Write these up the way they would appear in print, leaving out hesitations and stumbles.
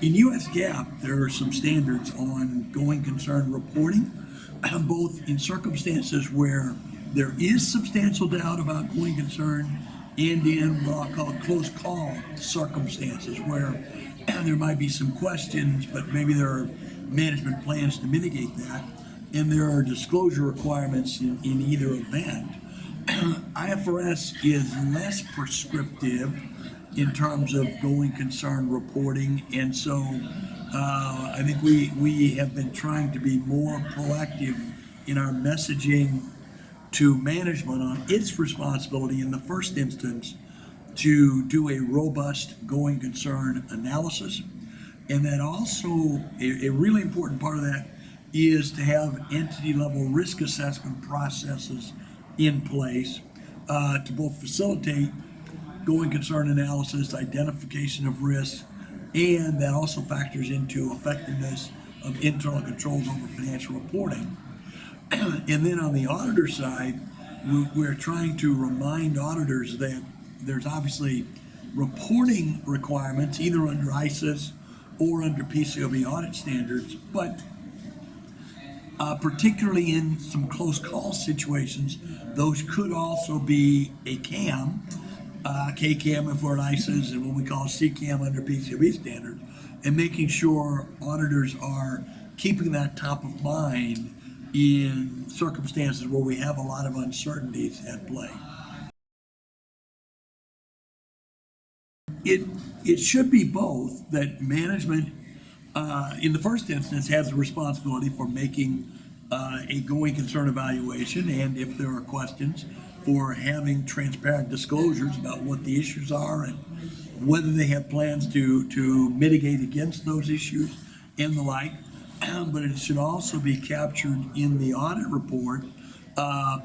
In U.S. GAAP, there are some standards on going concern reporting, both in circumstances where there is substantial doubt about going concern and in what I'll call close call circumstances where there might be some questions, but maybe there are management plans to mitigate that, and there are disclosure requirements in either event. IFRS is less prescriptive in terms of going concern reporting, and so I think we have been trying to be more proactive in our messaging to management on its responsibility in the first instance to do a robust going concern analysis, and then also a really important part of that is to have entity level risk assessment processes in place to both facilitate going concern analysis, identification of risks, and that also factors into effectiveness of internal controls over financial reporting. And then on the auditor side, we're trying to remind auditors that there's obviously reporting requirements either under ISIS or under PCAOB audit standards, but particularly in some close call situations, those could also be a CAM, KCAM if we're at ISIS, and what we call CCAM under PCAOB standards, and making sure auditors are keeping that top of mind in circumstances where we have a lot of uncertainties at play. It should be both, that management in the first instance has the responsibility for making a going concern evaluation, and if there are questions, for having transparent disclosures about what the issues are and whether they have plans to mitigate against those issues and the like. But it should also be captured in the audit report,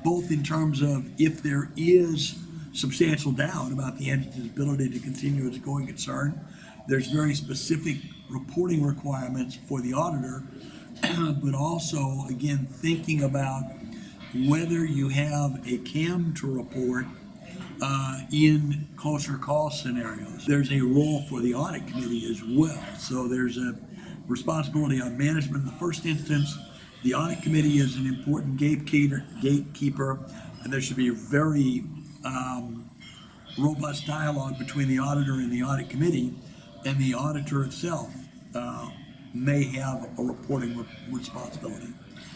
both in terms of if there is substantial doubt about the entity's ability to continue as a going concern. There's very specific reporting requirements for the auditor, but also, again, thinking about whether you have a CAM to report in closer call scenarios. There's a role for the audit committee as well. So there's a responsibility on management in the first instance. The audit committee is an important gatekeeper, and there should be a very robust dialogue between the auditor and the audit committee, and the auditor itself may have a reporting responsibility.